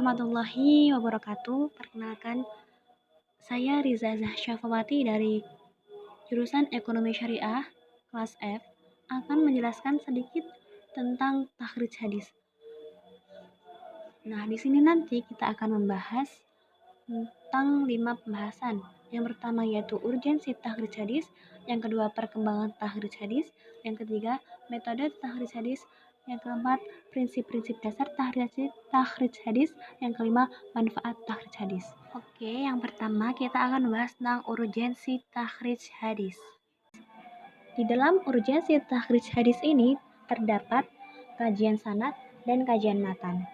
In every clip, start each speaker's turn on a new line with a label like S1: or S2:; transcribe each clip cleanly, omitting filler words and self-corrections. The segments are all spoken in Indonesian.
S1: warahmatullahi wabarakatuh. Perkenalkan, saya Riza Syafawati dari jurusan Ekonomi Syariah kelas F akan menjelaskan sedikit tentang takhrij hadis. Nah, di sini nanti kita akan membahas tentang 5 pembahasan. Yang pertama yaitu urgensi takhrij hadis, yang kedua perkembangan takhrij hadis, yang ketiga metode takhrij hadis, yang keempat prinsip-prinsip dasar takhrij hadis, yang kelima manfaat takhrij hadis. Oke, yang pertama kita akan membahas tentang urgensi takhrij hadis. Di dalam urgensi takhrij hadis ini terdapat kajian sanad dan kajian matan.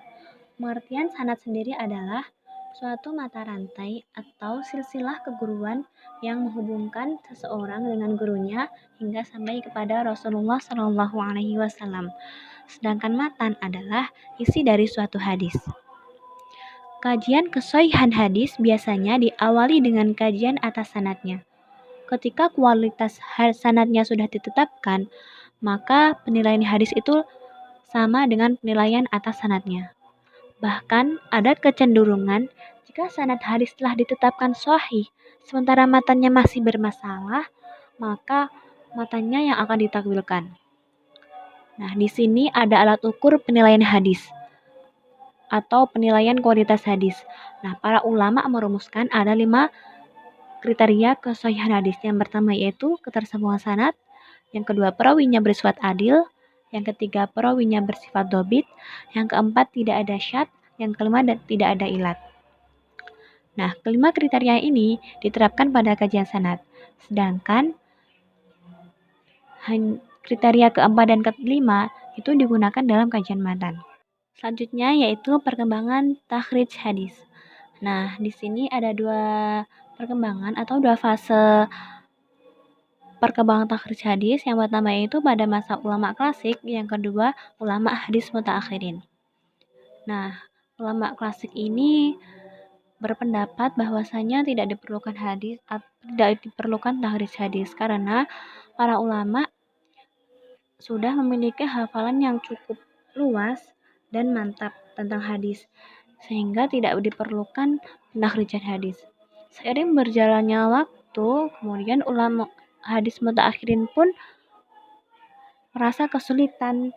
S1: Pengertian sanad sendiri adalah suatu mata rantai atau silsilah keguruan yang menghubungkan seseorang dengan gurunya hingga sampai kepada Rasulullah Shallallahu Alaihi Wasallam. Sedangkan matan adalah isi dari suatu hadis. Kajian kesohihan hadis biasanya diawali dengan kajian atas sanadnya. Ketika kualitas sanadnya sudah ditetapkan, maka penilaian hadis itu sama dengan penilaian atas sanadnya. Bahkan ada kecenderungan jika sanad hadis telah ditetapkan sahih, sementara matanya masih bermasalah, maka matanya yang akan ditakwilkan. Nah, di sini ada alat ukur penilaian hadis atau penilaian kualitas hadis. Nah, para ulama merumuskan ada 5 kriteria kesahihan hadis. Yang pertama yaitu ketersambungan sanad, yang kedua perawinya bersifat adil, yang ketiga perawinya bersifat dobit, yang keempat tidak ada syad, yang kelima tidak ada ilat. Nah, kelima kriteria ini diterapkan pada kajian sanad. Sedangkan kriteria keempat dan kelima itu digunakan dalam kajian matan. Selanjutnya yaitu perkembangan takhrij hadis. Nah, di sini ada 2 perkembangan atau 2 fase perkembangan takhrij hadis. Yang pertama yaitu pada masa ulama klasik, yang kedua ulama hadis mutaakhirin. Nah, ulama klasik ini berpendapat bahwasanya tidak diperlukan takhrij hadis karena para ulama sudah memiliki hafalan yang cukup luas dan mantap tentang hadis sehingga tidak diperlukan takhrijan hadis. Seiring berjalannya waktu, kemudian ulama hadis mutaakhirin pun merasa kesulitan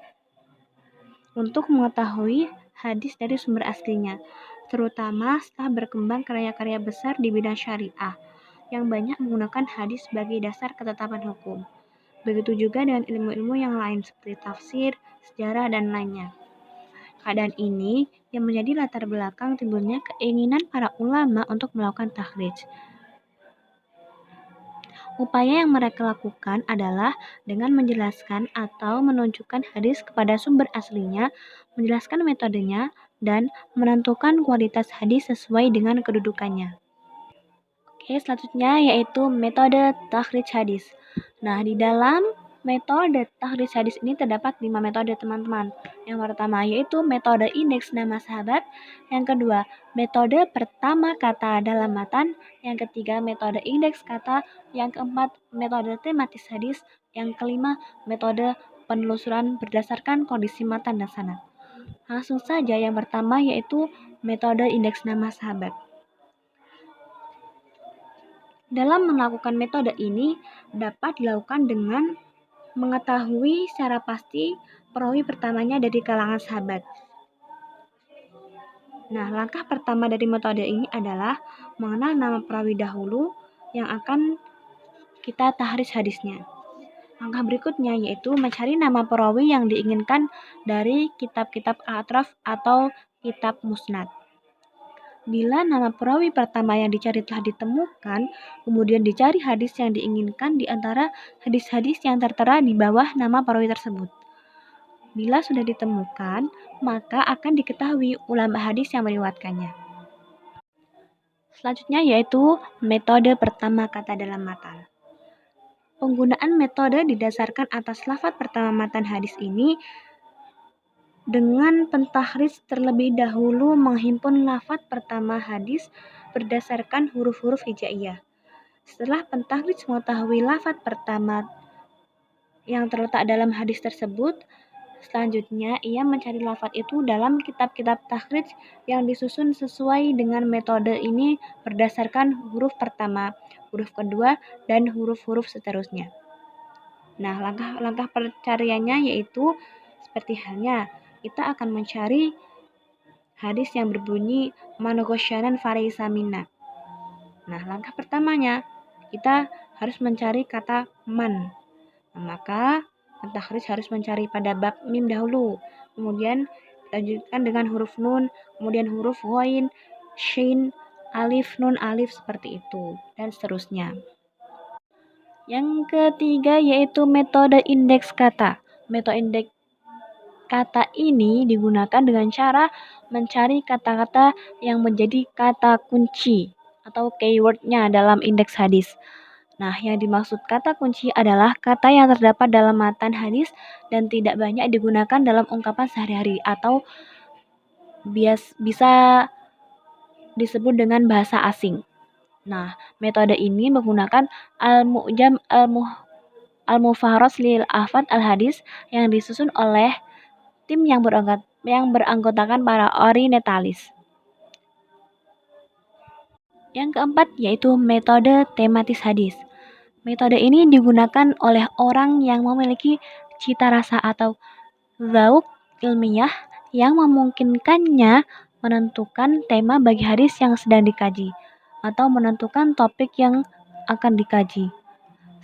S1: untuk mengetahui hadis dari sumber aslinya, terutama setelah berkembang karya-karya besar di bidang syariah yang banyak menggunakan hadis sebagai dasar ketetapan hukum. Begitu juga dengan ilmu-ilmu yang lain seperti tafsir, sejarah, dan lainnya. Keadaan ini yang menjadi latar belakang timbulnya keinginan para ulama untuk melakukan takhrij. Upaya yang mereka lakukan adalah dengan menjelaskan atau menunjukkan hadis kepada sumber aslinya, menjelaskan metodenya, dan menentukan kualitas hadis sesuai dengan kedudukannya. Oke, selanjutnya yaitu metode takhrij hadis. Nah, di dalam metode takhrij hadis ini terdapat 5 metode, teman-teman. Yang pertama yaitu metode indeks nama sahabat, yang kedua metode pertama kata dalam matan, yang ketiga metode indeks kata, yang keempat metode tematis hadis, yang kelima metode penelusuran berdasarkan kondisi matan dan sanad. Langsung saja yang pertama yaitu metode indeks nama sahabat. Dalam melakukan metode ini dapat dilakukan dengan mengetahui secara pasti perawi pertamanya dari kalangan sahabat. Nah, langkah pertama dari metode ini adalah mengenal nama perawi dahulu yang akan kita takhrij hadisnya. Langkah berikutnya yaitu mencari nama perawi yang diinginkan dari kitab-kitab al-atraf atau kitab musnad. Bila nama perawi pertama yang dicari telah ditemukan, kemudian dicari hadis yang diinginkan di antara hadis-hadis yang tertera di bawah nama perawi tersebut. Bila sudah ditemukan, maka akan diketahui ulama hadis yang meriwayatkannya. Selanjutnya yaitu metode pertama kata dalam matan. Penggunaan metode didasarkan atas lafaz pertama matan hadis ini dengan pentakhrij terlebih dahulu menghimpun lafaz pertama hadis berdasarkan huruf-huruf hijaiyah. Setelah pentakhrij mengetahui lafaz pertama yang terletak dalam hadis tersebut, Selanjutnya, ia mencari lafaz itu dalam kitab-kitab takhrij yang disusun sesuai dengan metode ini berdasarkan huruf pertama, huruf kedua, dan huruf-huruf seterusnya. Nah, langkah-langkah pencariannya yaitu seperti halnya kita akan mencari hadis yang berbunyi man ghasyanan falaysa minna. Nah, langkah pertamanya kita harus mencari kata man. Nah, maka pentakhrij harus mencari pada bab mim dahulu. Kemudian lanjutkan dengan huruf nun, kemudian huruf ghain, shin, alif, nun, alif seperti itu dan seterusnya. Yang ketiga yaitu metode indeks kata. Metode indeks kata ini digunakan dengan cara mencari kata-kata yang menjadi kata kunci atau keywordnya dalam indeks hadis. Nah, yang dimaksud kata kunci adalah kata yang terdapat dalam matan hadis dan tidak banyak digunakan dalam ungkapan sehari-hari atau bisa disebut dengan bahasa asing. Nah, metode ini menggunakan al-mu'jam al-mufaharos lil afad al-hadis yang disusun oleh tim yang beranggotakan para orientalis. Yang keempat yaitu metode tematis hadis. Metode ini digunakan oleh orang yang memiliki cita rasa atau zauk ilmiah yang memungkinkannya menentukan tema bagi hadis yang sedang dikaji atau menentukan topik yang akan dikaji.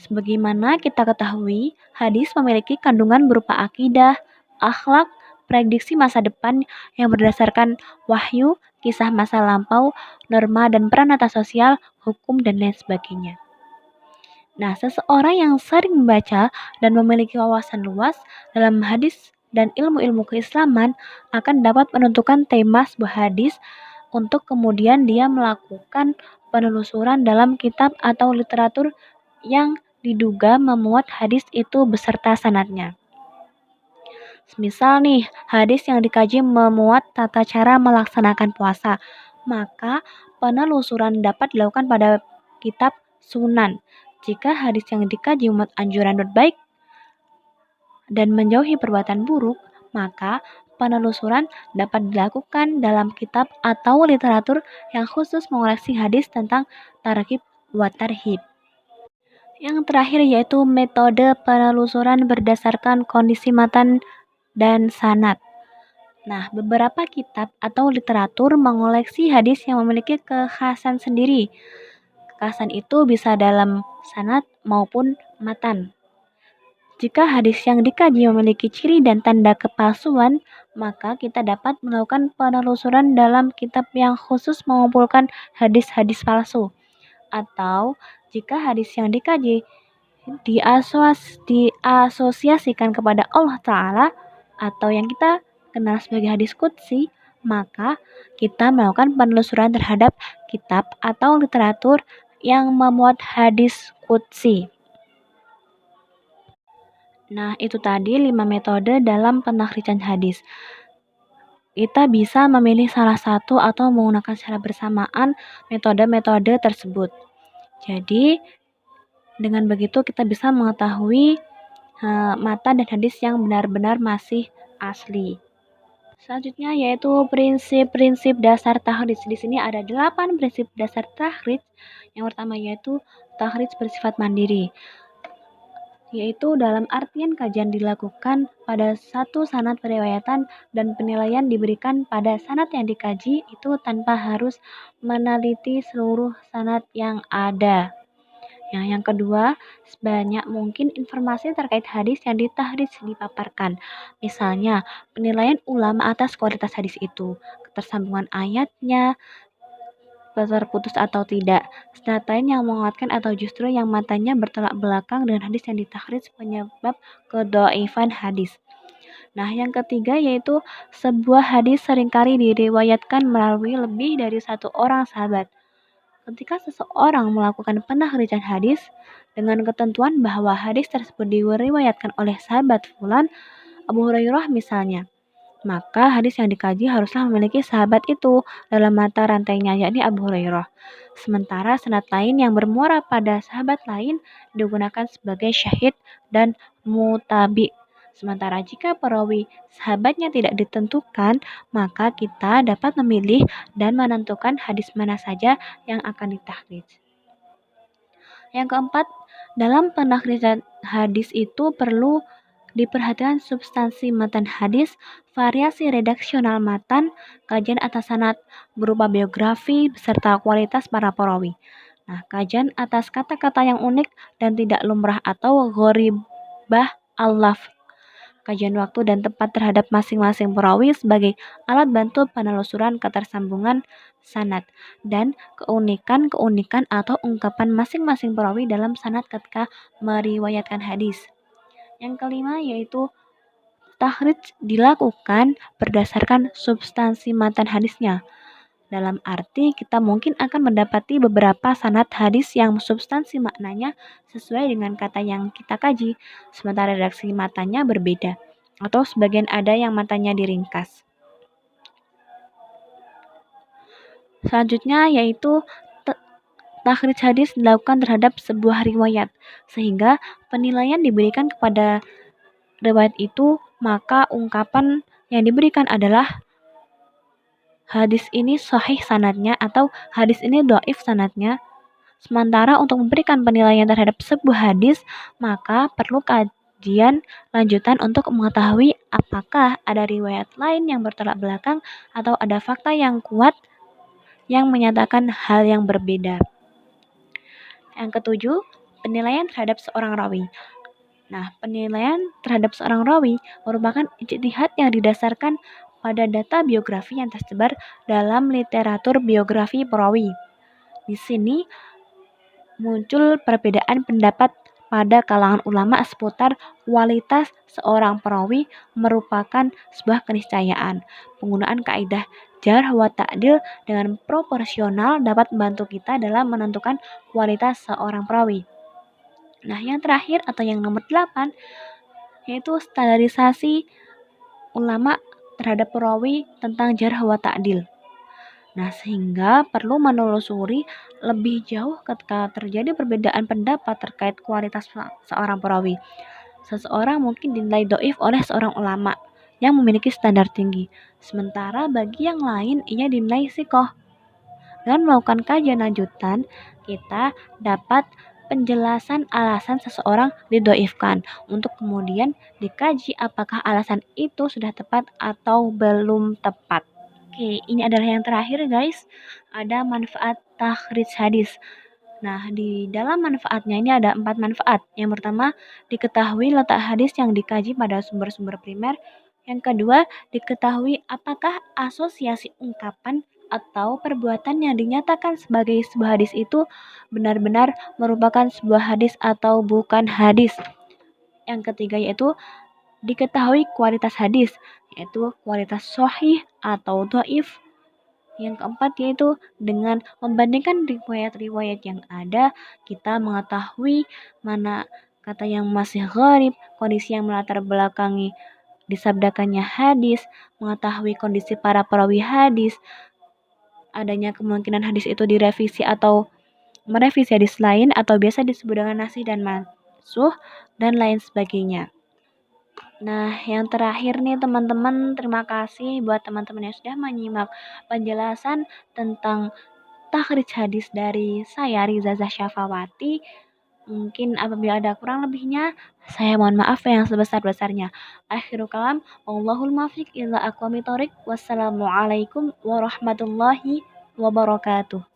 S1: Sebagaimana kita ketahui, hadis memiliki kandungan berupa akidah, akhlak, prediksi masa depan yang berdasarkan wahyu, kisah masa lampau, norma dan peranata sosial, hukum, dan lain sebagainya. Nah, seseorang yang sering membaca dan memiliki wawasan luas dalam hadis dan ilmu-ilmu keislaman akan dapat menentukan tema sebuah hadis untuk kemudian dia melakukan penelusuran dalam kitab atau literatur yang diduga memuat hadis itu beserta sanadnya. Misal nih, hadis yang dikaji memuat tata cara melaksanakan puasa, maka penelusuran dapat dilakukan pada kitab Sunan. Jika hadis yang dikaji memuat anjuran berbaik dan menjauhi perbuatan buruk, maka penelusuran dapat dilakukan dalam kitab atau literatur yang khusus mengoleksi hadis tentang targhib wa tarhib. Yang terakhir yaitu metode penelusuran berdasarkan kondisi matan dan sanad. Nah, beberapa kitab atau literatur mengoleksi hadis yang memiliki kekhasan sendiri. Kekhasan itu bisa dalam sanad maupun matan. Jika hadis yang dikaji memiliki ciri dan tanda kepalsuan, maka kita dapat melakukan penelusuran dalam kitab yang khusus mengumpulkan hadis-hadis palsu. Atau jika hadis yang dikaji diasosiasikan kepada Allah Ta'ala atau yang kita kenal sebagai hadis qudsi, maka kita melakukan penelusuran terhadap kitab atau literatur yang memuat hadis qudsi. Nah, itu tadi 5 metode dalam penakhrijan hadis. Kita bisa memilih salah satu atau menggunakan secara bersamaan metode-metode tersebut. Jadi, dengan begitu kita bisa mengetahui matan dan hadis yang benar-benar masih asli. Selanjutnya yaitu prinsip-prinsip dasar takhrij. Di sini ada 8 prinsip dasar takhrij. Yang pertama yaitu takhrij bersifat mandiri, yaitu dalam artian kajian dilakukan pada satu sanad periwayatan dan penilaian diberikan pada sanad yang dikaji itu tanpa harus meneliti seluruh sanad yang ada. Yang kedua, sebanyak mungkin informasi terkait hadis yang ditahrij dipaparkan. Misalnya, penilaian ulama atas kualitas hadis itu, ketersambungan ayatnya, terputus atau tidak, sanad lain yang menguatkan atau justru yang matanya bertolak belakang dengan hadis yang ditahrij penyebab kedhaifan hadis. Nah, yang ketiga yaitu sebuah hadis seringkali diriwayatkan melalui lebih dari satu orang sahabat. Ketika seseorang melakukan penakhrijan hadis dengan ketentuan bahwa hadis tersebut diriwayatkan oleh sahabat fulan, Abu Hurairah misalnya, maka hadis yang dikaji haruslah memiliki sahabat itu dalam mata rantainya, yakni Abu Hurairah. Sementara sanad lain yang bermuara pada sahabat lain digunakan sebagai syahid dan mutabi Sementara jika perawi sahabatnya tidak ditentukan, maka kita dapat memilih dan menentukan hadis mana saja yang akan ditakhrij. Yang keempat, dalam penakhrijan hadis itu perlu diperhatikan substansi matan hadis, variasi redaksional matan, kajian atas sanad berupa biografi beserta kualitas para perawi. Nah, kajian atas kata-kata yang unik dan tidak lumrah atau gharibah al-lafz. Kajian waktu dan tempat terhadap masing-masing perawi sebagai alat bantu penelusuran ketersambungan sanad dan keunikan-keunikan atau ungkapan masing-masing perawi dalam sanad ketika meriwayatkan hadis. Yang kelima yaitu takhrij dilakukan berdasarkan substansi matan hadisnya. Dalam arti kita mungkin akan mendapati beberapa sanad hadis yang substansi maknanya sesuai dengan kata yang kita kaji, sementara redaksi matanya berbeda, atau sebagian ada yang matanya diringkas. Selanjutnya yaitu takhrij hadis dilakukan terhadap sebuah riwayat, sehingga penilaian diberikan kepada riwayat itu, maka ungkapan yang diberikan adalah hadis ini sahih sanadnya atau hadis ini dhaif sanadnya. Sementara untuk memberikan penilaian terhadap sebuah hadis, maka perlu kajian lanjutan untuk mengetahui apakah ada riwayat lain yang bertolak belakang atau ada fakta yang kuat yang menyatakan hal yang berbeda. Yang ketujuh, penilaian terhadap seorang rawi. Nah, penilaian terhadap seorang rawi merupakan ijtihad yang didasarkan pada data biografi yang tersebar dalam literatur biografi perawi. Di sini muncul perbedaan pendapat pada kalangan ulama seputar kualitas seorang perawi merupakan sebuah keniscayaan. Penggunaan kaidah jarh wa ta'dil dengan proporsional dapat membantu kita dalam menentukan kualitas seorang perawi. Nah, yang terakhir atau yang nomor 8 yaitu standarisasi ulama terhadap perawi tentang jarh wa ta'dil. Nah, sehingga perlu menelusuri lebih jauh ketika terjadi perbedaan pendapat terkait kualitas seorang perawi. Seseorang mungkin dinilai dhaif oleh seorang ulama yang memiliki standar tinggi, sementara bagi yang lain ia dinilai sikoh. Dengan melakukan kajian lanjutan, kita dapat penjelasan alasan seseorang didhaifkan untuk kemudian dikaji apakah alasan itu sudah tepat atau belum tepat. Oke, ini adalah yang terakhir guys. Ada manfaat takhrij hadis. Nah, di dalam manfaatnya ini ada 4 manfaat. Yang pertama, diketahui letak hadis yang dikaji pada sumber-sumber primer. Yang kedua, diketahui apakah asosiasi ungkapan atau perbuatan yang dinyatakan sebagai sebuah hadis itu benar-benar merupakan sebuah hadis atau bukan hadis. Yang ketiga yaitu diketahui kualitas hadis, yaitu kualitas sahih atau dhaif. Yang keempat yaitu dengan membandingkan riwayat-riwayat yang ada, kita mengetahui mana kata yang masih gharib, kondisi yang melatar belakangi disabdakannya hadis, mengetahui kondisi para perawi hadis, adanya kemungkinan hadis itu direvisi atau merevisi hadis lain atau biasa disebut dengan nasih dan mansuh dan lain sebagainya. Nah, yang terakhir nih teman-teman, terima kasih buat teman-teman yang sudah menyimak penjelasan tentang takhrij hadis dari saya Riza Zasyafawati. Mungkin apabila ada kurang lebihnya, saya mohon maaf yang sebesar-besarnya. Akhirul kalam, wallahul muwaffiq ila aqwamit thoriq. Wassalamualaikum warahmatullahi wabarakatuh.